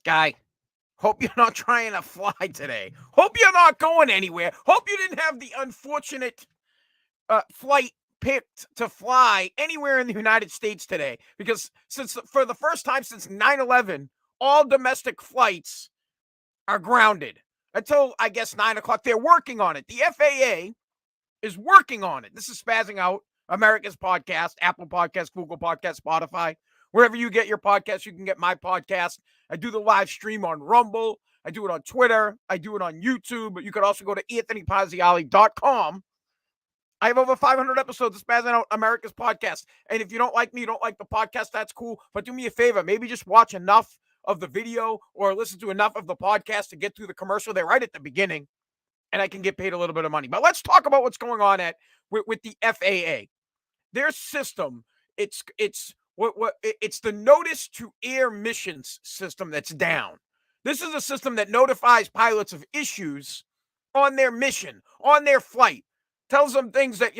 Guy, hope you're not trying to fly today. Hope you're not going anywhere. Hope you didn't have the unfortunate flight picked to fly anywhere in the United States today. Because for the first time since 9/11, all domestic flights are grounded until I guess 9 o'clock. They're working on it. The FAA is working on it. This is Spazzing Out, America's podcast, Apple Podcast, Google Podcast, Spotify. Wherever you get your podcast, you can get my podcast. I do the live stream on Rumble. I do it on Twitter. I do it on YouTube. But you could also go to anthonypazziali.com. I have over 500 episodes of Spazzing Out, America's podcast. And if you don't like me, you don't like the podcast, that's cool. But do me a favor, maybe just watch enough of the video or listen to enough of the podcast to get through the commercial. They're right at the beginning, and I can get paid a little bit of money. But let's talk about what's going on with the FAA. Their system, it's the notice to air missions system that's down. This is a system that notifies pilots of issues on their mission, on their flight. Tells them things that,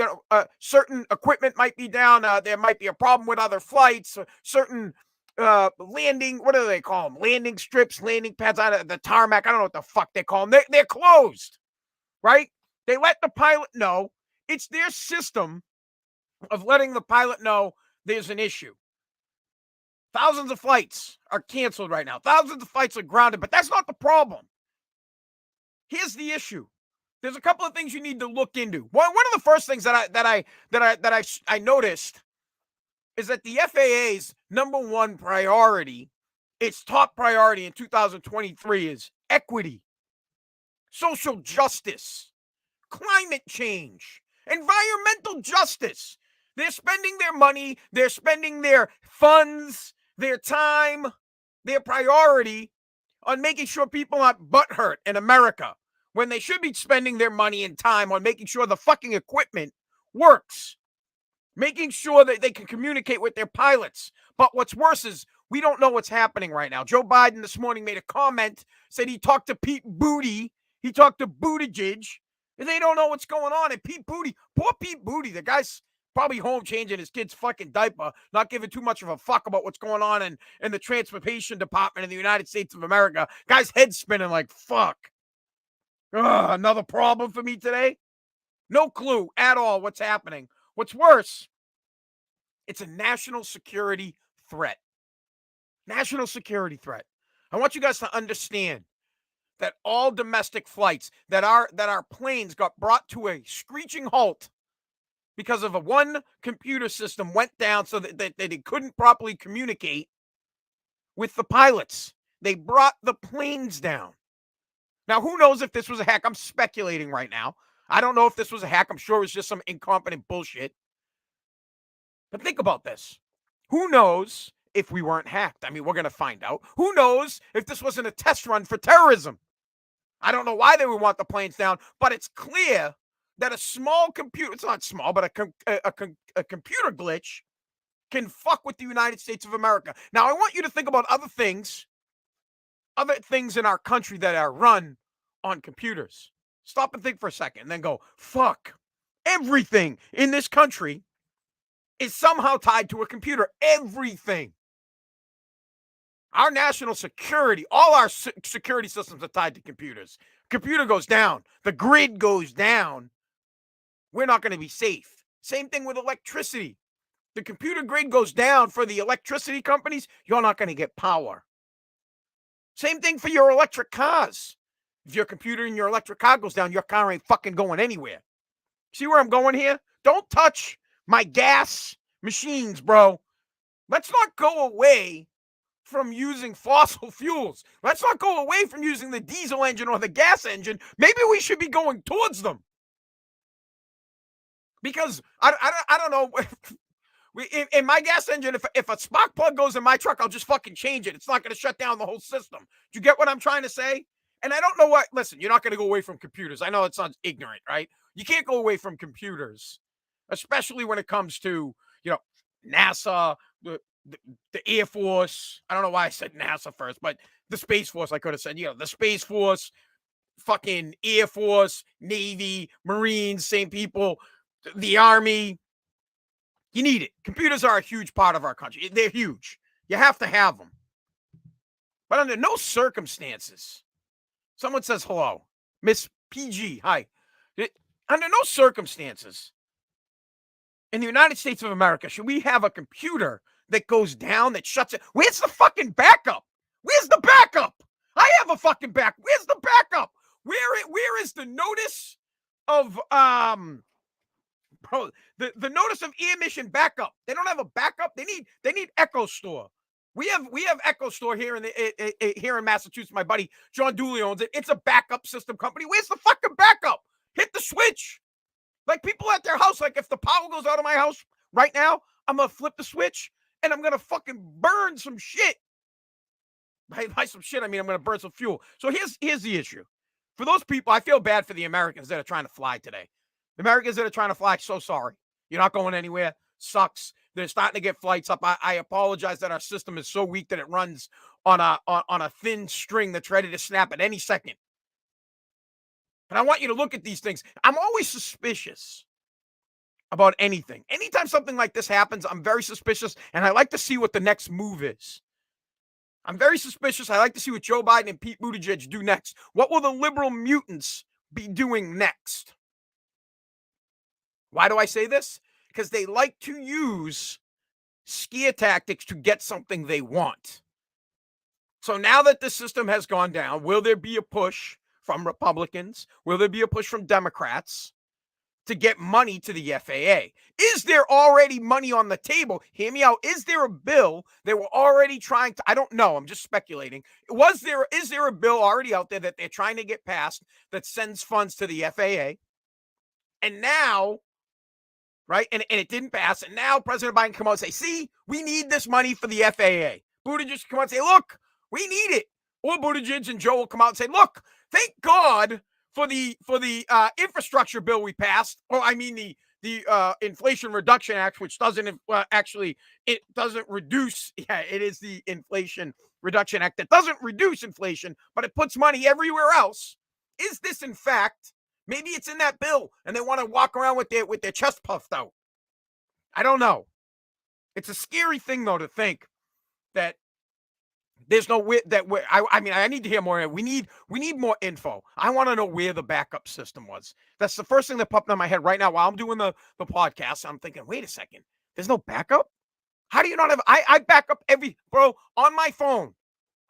certain equipment might be down. There might be a problem with other flights. Certain landing, what do they call them? Landing strips, landing pads out of the tarmac. I don't know what the fuck they call them. They're closed, right? They let the pilot know. It's their system of letting the pilot know there's an issue. Thousands of flights are canceled right now. Thousands of flights are grounded, but that's not the problem. Here's the issue. There's a couple of things you need to look into. One of the first things that I noticed is that the FAA's number one priority, its top priority in 2023, is equity, social justice, climate change, environmental justice. They're spending their money, they're spending their funds, their time, their priority on making sure people aren't butthurt in America, when they should be spending their money and time on making sure the fucking equipment works, making sure that they can communicate with their pilots. But what's worse is we don't know what's happening right now. Joe Biden this morning made a comment, said he talked to Pete Booty, he talked to Buttigieg, and they don't know what's going on. And Pete Booty, poor Pete Booty, the guy's probably home changing his kid's fucking diaper, not giving too much of a fuck about what's going on in the transportation department in the United States of America. Guy's head spinning like, fuck. Another problem for me today? No clue at all what's happening. What's worse, it's a national security threat. National security threat. I want you guys to understand that all domestic flights, that our planes got brought to a screeching halt because of one computer system went down so that they couldn't properly communicate with the pilots. They brought the planes down. Now, who knows if this was a hack? I'm speculating right now. I don't know if this was a hack. I'm sure it was just some incompetent bullshit. But think about this. Who knows if we weren't hacked? I mean, we're going to find out. Who knows if this wasn't a test run for terrorism? I don't know why they would want the planes down, but it's clear that a small computer, it's not small, but a computer glitch can fuck with the United States of America. Now, I want you to think about other things in our country that are run on computers. Stop and think for a second and then go, fuck. Everything in this country is somehow tied to a computer. Everything. Our national security, all our security systems are tied to computers. Computer goes down, the grid goes down, we're not going to be safe. Same thing with electricity. The computer grid goes down for the electricity companies, you're not going to get power. Same thing for your electric cars. If your computer in your electric car goes down, your car ain't fucking going anywhere. See where I'm going here? Don't touch my gas machines, bro. Let's not go away from using fossil fuels. Let's not go away from using the diesel engine or the gas engine. Maybe we should be going towards them. Because I don't know. In my gas engine, if a spark plug goes in my truck, I'll just fucking change it. It's not going to shut down the whole system. Do you get what I'm trying to say? And I don't know what, listen, you're not going to go away from computers. I know it sounds ignorant, right? You can't go away from computers, especially when it comes to, NASA, the Air Force. I don't know why I said NASA first, but the Space Force, I could have said, the Space Force, fucking Air Force, Navy, Marines, same people, the Army. You need it. Computers are a huge part of our country. They're huge. You have to have them. But under no circumstances, someone says hello, Miss PG. Hi. Under no circumstances in the United States of America should we have a computer that goes down, that shuts it. Where's the fucking backup? Where's the backup? I have a fucking back. Where's the backup? Where is the notice of bro, the notice of emission backup? They don't have a backup. They need Echo Store. We have Echo Store here in Massachusetts. My buddy John Dooley owns it. It's a backup system company. Where's the fucking backup? Hit the switch. Like people at their house, like if the power goes out of my house right now, I'm gonna flip the switch and I'm gonna fucking burn some shit. By some shit, I mean I'm gonna burn some fuel. So here's the issue. For those people, I feel bad for the Americans that are trying to fly today. The Americans that are trying to fly, so sorry. You're not going anywhere. Sucks. They're starting to get flights up. I apologize that our system is so weak that it runs on a thin string that's ready to snap at any second. But I want you to look at these things. I'm always suspicious about anything. Anytime something like this happens, I'm very suspicious, and I like to see what the next move is. I'm very suspicious. I like to see what Joe Biden and Pete Buttigieg do next. What will the liberal mutants be doing next? Why do I say this? Because they like to use scare tactics to get something they want. So now that the system has gone down, will there be a push from Republicans? Will there be a push from Democrats to get money to the FAA? Is there already money on the table? Hear me out. Is there a bill they were already trying to, I don't know, I'm just speculating. Is there a bill already out there that they're trying to get passed that sends funds to the FAA? And now, right, and it didn't pass, and now President Biden come out and say, see, we need this money for the FAA. Buttigieg come out and say, look, we need it. Or Buttigieg and Joe will come out and say, look, thank God for the infrastructure bill we passed, or I mean the Inflation Reduction Act, which doesn't it doesn't reduce. Yeah, it is the Inflation Reduction Act that doesn't reduce inflation, but it puts money everywhere else. Is this in fact? Maybe it's in that bill, and they want to walk around with their chest puffed out. I don't know. It's a scary thing though to think that there's no way that I mean, I need to hear more. We need more info. I want to know where the backup system was. That's the first thing that popped in my head right now while I'm doing the podcast. I'm thinking, wait a second, there's no backup? How do you not have? I back up bro, on my phone.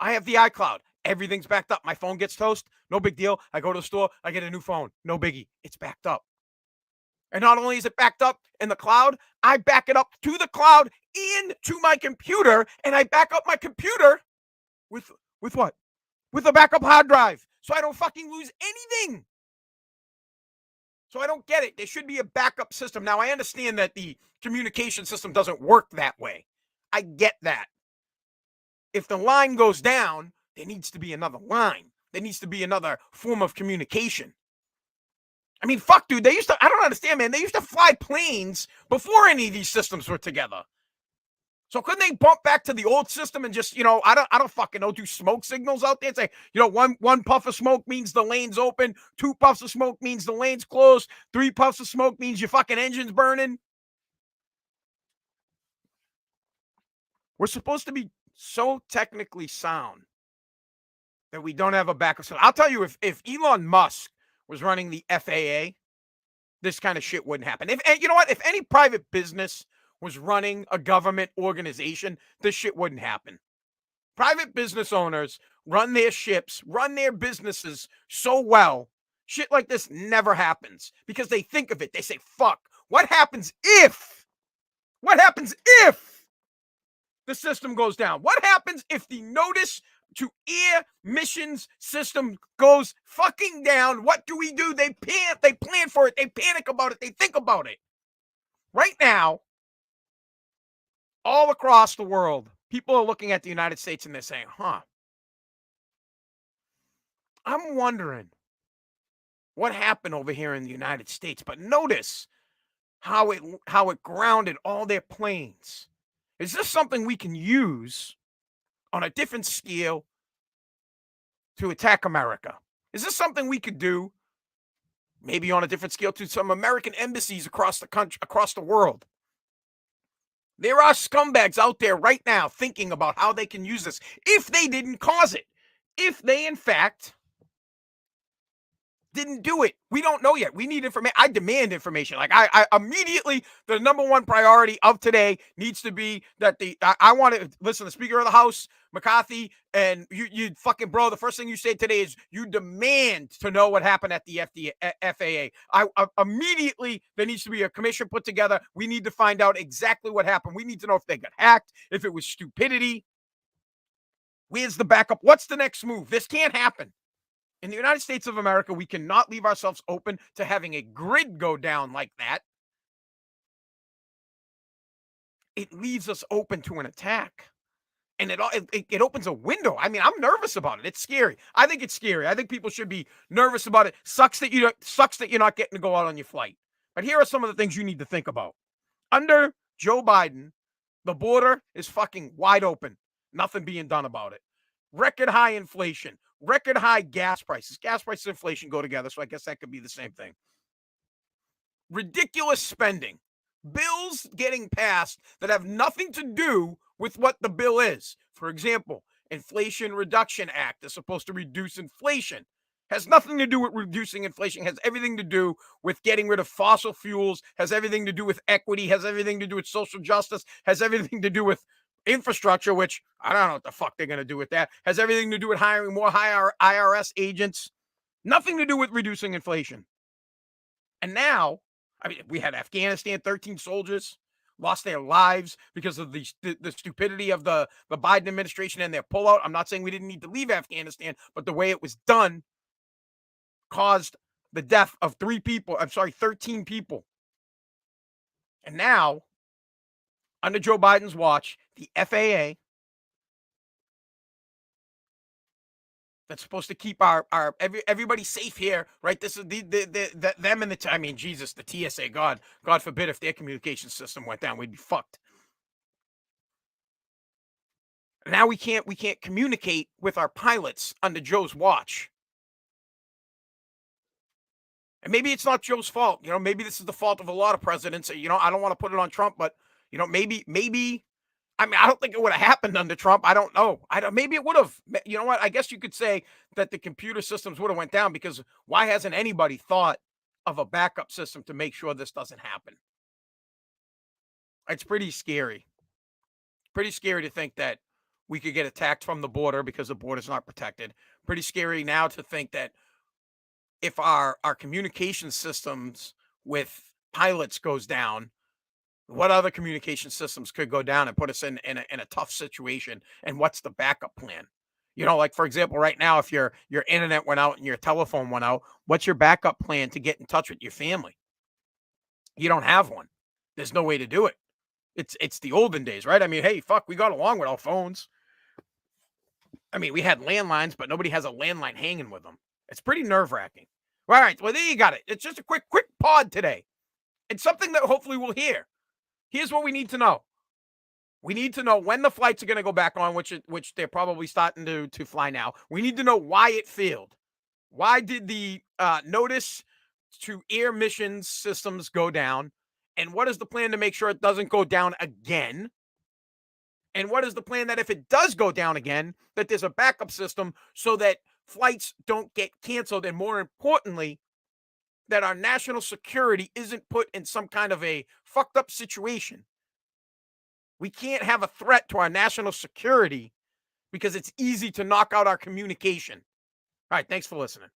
I have the iCloud. Everything's backed up. My phone gets toast. No big deal. I go to the store. I get a new phone. No biggie. It's backed up. And not only is it backed up in the cloud, I back it up to the cloud into my computer, and I back up my computer with what? With a backup hard drive, so I don't fucking lose anything. So I don't get it. There should be a backup system. Now, I understand that the communication system doesn't work that way. I get that. If the line goes down, there needs to be another line. There needs to be another form of communication. I mean, fuck, dude. I don't understand, man. They used to fly planes before any of these systems were together. So couldn't they bump back to the old system and just, I don't fucking know, do smoke signals out there and say, one puff of smoke means the lane's open, 2 puffs of smoke means the lane's closed, 3 puffs of smoke means your fucking engine's burning. We're supposed to be so technically sound that we don't have a backup system. I'll tell you, if Elon Musk was running the FAA, this kind of shit wouldn't happen. And you know what? If any private business was running a government organization, this shit wouldn't happen. Private business owners run their ships, run their businesses so well, shit like this never happens because they think of it. They say, fuck, what happens if the system goes down? What happens if the notice to air missions system goes fucking down? What do we do? They plan for it. They panic about it. They think about it. Right now, all across the world, people are looking at the United States and they're saying, I'm wondering what happened over here in the United States. But notice how it grounded all their planes. Is this something we can use on a different scale to attack America? Is this something we could do maybe on a different scale to some American embassies across the country, across the world? There are scumbags out there right now thinking about how they can use this if they didn't cause it. If they, in fact, didn't do it. We don't know yet. We need information. I demand information. Like I immediately, the number one priority of today needs to be that I want to listen. The Speaker of the House, McCarthy, and you fucking bro. The first thing you say today is you demand to know what happened at the FAA. I immediately there needs to be a commission put together. We need to find out exactly what happened. We need to know if they got hacked, if it was stupidity. Where's the backup? What's the next move? This can't happen. In the United States of America, we cannot leave ourselves open to having a grid go down like that. It leaves us open to an attack. And it opens a window. I mean, I'm nervous about it. It's scary. I think it's scary. I think people should be nervous about it. Sucks that you're not getting to go out on your flight. But here are some of the things you need to think about. Under Joe Biden, the border is fucking wide open. Nothing being done about it. Record high inflation, record high gas prices. Gas prices and inflation go together, so I guess that could be the same thing. Ridiculous spending. Bills getting passed that have nothing to do with what the bill is. For example, Inflation Reduction Act is supposed to reduce inflation. Has nothing to do with reducing inflation, has everything to do with getting rid of fossil fuels, has everything to do with equity, has everything to do with social justice, has everything to do with infrastructure, which I don't know what the fuck they're going to do with that, has everything to do with hiring more higher IRS agents, nothing to do with reducing inflation. And now, I mean, we had Afghanistan, 13 soldiers lost their lives because of the stupidity of the Biden administration and their pullout. I'm not saying we didn't need to leave Afghanistan, but the way it was done caused the death of 13 people. And now, under Joe Biden's watch, the FAA, that's supposed to keep everybody safe here, right? This is them and I mean, Jesus, the TSA, God forbid if their communication system went down, we'd be fucked. Now we can't communicate with our pilots under Joe's watch. And maybe it's not Joe's fault. You know, maybe this is the fault of a lot of presidents. You know, I don't want to put it on Trump, but you know, maybe I mean, I don't think it would have happened under Trump. I don't know. Maybe it would have. You know what? I guess you could say that the computer systems would have went down because why hasn't anybody thought of a backup system to make sure this doesn't happen? It's pretty scary. Pretty scary to think that we could get attacked from the border because the border's not protected. Pretty scary now to think that if our communication systems with pilots goes down, what other communication systems could go down and put us in a tough situation? And what's the backup plan? You know, like for example, right now, if your internet went out and your telephone went out, what's your backup plan to get in touch with your family? You don't have one. There's no way to do it. It's the olden days, right? I mean, hey, fuck, we got along with our phones. I mean, we had landlines, but nobody has a landline hanging with them. It's pretty nerve-wracking. All right, well, there you got it. It's just a quick pod today. It's something that hopefully we'll hear. Here's what we need to know. We need to know when the flights are going to go back on, which they're probably starting to fly now. We need to know why it failed. Why did the notice to air missions systems go down? And what is the plan to make sure it doesn't go down again? And what is the plan that if it does go down again, that there's a backup system so that flights don't get canceled? And more importantly, that our national security isn't put in some kind of a fucked up situation. We can't have a threat to our national security because it's easy to knock out our communication. All right, thanks for listening.